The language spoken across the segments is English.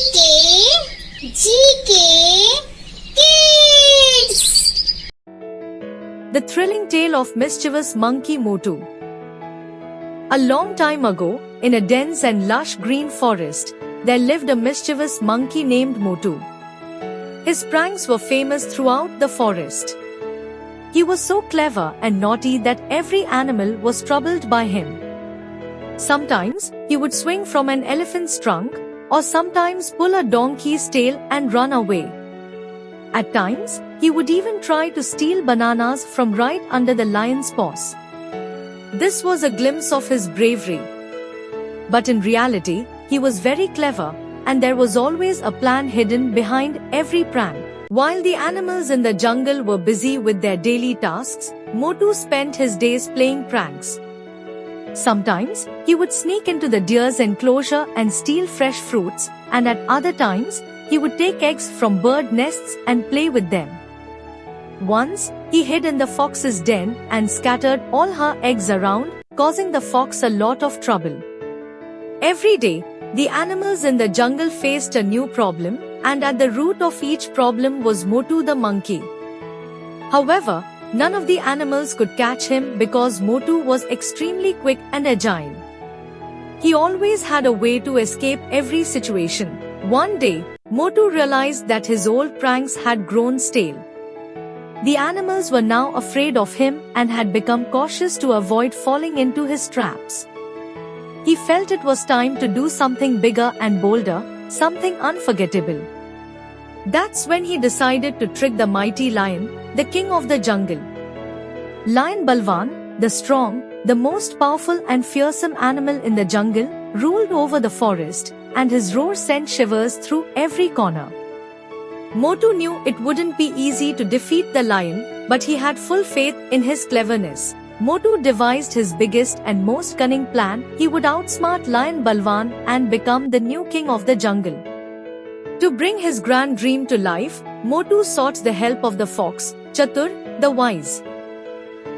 GK Kids. The thrilling tale of mischievous monkey Motu. A long time ago, in a dense and lush green forest, there lived a mischievous monkey named Motu. His pranks were famous throughout the forest. He was so clever and naughty that every animal was troubled by him. Sometimes, he would swing from an elephant's trunk, or sometimes pull a donkey's tail and run away. At times, he would even try to steal bananas from right under the lion's paws. This was a glimpse of his bravery. But in reality, he was very clever, and there was always a plan hidden behind every prank. While the animals in the jungle were busy with their daily tasks, Motu spent his days playing pranks. Sometimes, he would sneak into the deer's enclosure and steal fresh fruits, and at other times, he would take eggs from bird nests and play with them. Once, he hid in the fox's den and scattered all her eggs around, causing the fox a lot of trouble. Every day, the animals in the jungle faced a new problem, and at the root of each problem was Motu the monkey. However, none of the animals could catch him because Motu was extremely quick and agile. He always had a way to escape every situation. One day, Motu realized that his old pranks had grown stale. The animals were now afraid of him and had become cautious to avoid falling into his traps. He felt it was time to do something bigger and bolder, something unforgettable. That's when he decided to trick the mighty lion, the king of the jungle. Lion Balwan, the strong, the most powerful and fearsome animal in the jungle, ruled over the forest, and his roar sent shivers through every corner. Motu knew it wouldn't be easy to defeat the lion, but he had full faith in his cleverness. Motu devised his biggest and most cunning plan. He would outsmart Lion Balwan and become the new king of the jungle. To bring his grand dream to life, Motu sought the help of the fox, Chatur, the wise.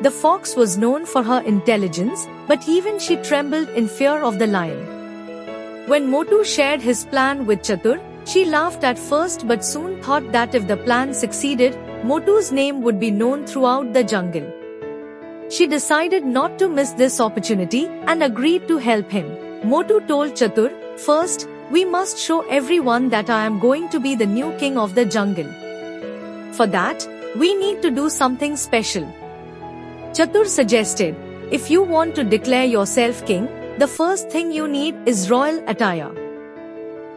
The fox was known for her intelligence, but even she trembled in fear of the lion. When Motu shared his plan with Chatur, she laughed at first but soon thought that if the plan succeeded, Motu's name would be known throughout the jungle. She decided not to miss this opportunity and agreed to help him. Motu told Chatur, "First, we must show everyone that I am going to be the new king of the jungle. For that, we need to do something special." Chatur suggested, "If you want to declare yourself king, the first thing you need is royal attire.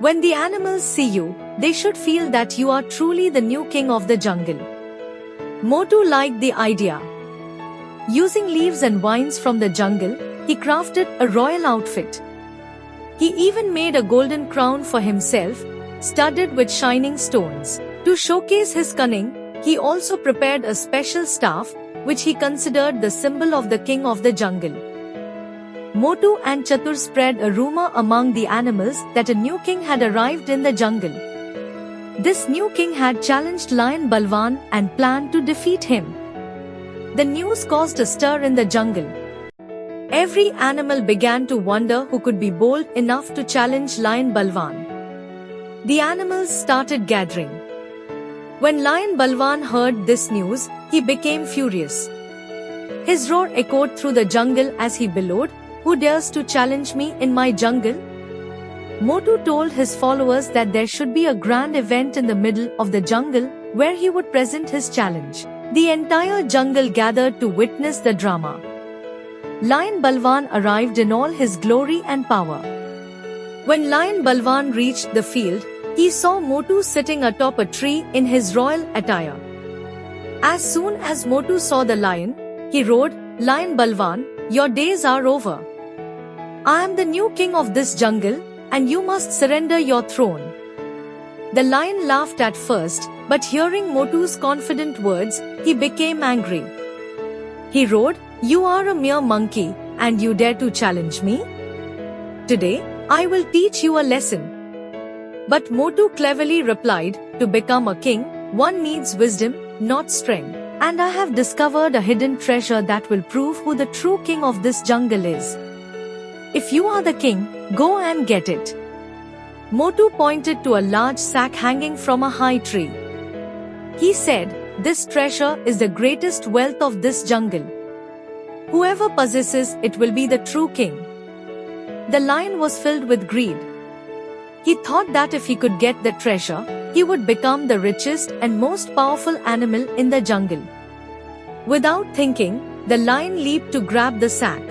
When the animals see you, they should feel that you are truly the new king of the jungle." Motu liked the idea. Using leaves and vines from the jungle, he crafted a royal outfit. He even made a golden crown for himself, studded with shining stones. To showcase his cunning, he also prepared a special staff, which he considered the symbol of the king of the jungle. Motu and Chatur spread a rumor among the animals that a new king had arrived in the jungle. This new king had challenged Lion Balwan and planned to defeat him. The news caused a stir in the jungle. Every animal began to wonder who could be bold enough to challenge Lion Balwan. The animals started gathering. When Lion Balwan heard this news, he became furious. His roar echoed through the jungle as he bellowed, "Who dares to challenge me in my jungle?" Motu told his followers that there should be a grand event in the middle of the jungle where he would present his challenge. The entire jungle gathered to witness the drama. Lion Balwan arrived in all his glory and power. When Lion Balwan reached the field, he saw Motu sitting atop a tree in his royal attire. As soon as Motu saw the lion, he roared, "Lion Balwan, your days are over. I am the new king of this jungle, and you must surrender your throne." The lion laughed at first, but hearing Motu's confident words, he became angry. He roared, "You are a mere monkey, and you dare to challenge me? Today, I will teach you a lesson." But Motu cleverly replied, "To become a king, one needs wisdom, not strength. And I have discovered a hidden treasure that will prove who the true king of this jungle is. If you are the king, go and get it." Motu pointed to a large sack hanging from a high tree. He said, "This treasure is the greatest wealth of this jungle. Whoever possesses it will be the true king." The lion was filled with greed. He thought that if he could get the treasure, he would become the richest and most powerful animal in the jungle. Without thinking, the lion leaped to grab the sack.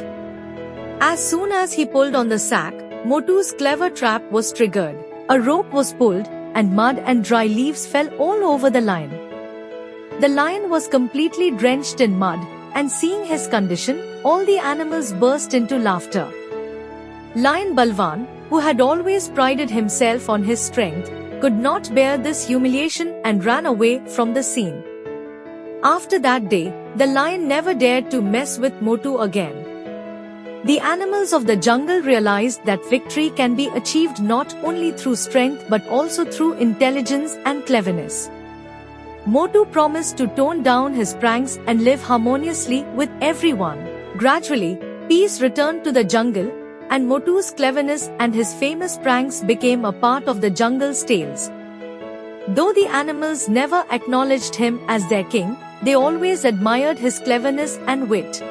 As soon as he pulled on the sack, Motu's clever trap was triggered. A rope was pulled, and mud and dry leaves fell all over the lion. The lion was completely drenched in mud, and seeing his condition, all the animals burst into laughter. Lion Balwan, who had always prided himself on his strength, could not bear this humiliation and ran away from the scene. After that day, the lion never dared to mess with Motu again. The animals of the jungle realized that victory can be achieved not only through strength but also through intelligence and cleverness. Motu promised to tone down his pranks and live harmoniously with everyone. Gradually, peace returned to the jungle, and Motu's cleverness and his famous pranks became a part of the jungle's tales. Though the animals never acknowledged him as their king, they always admired his cleverness and wit.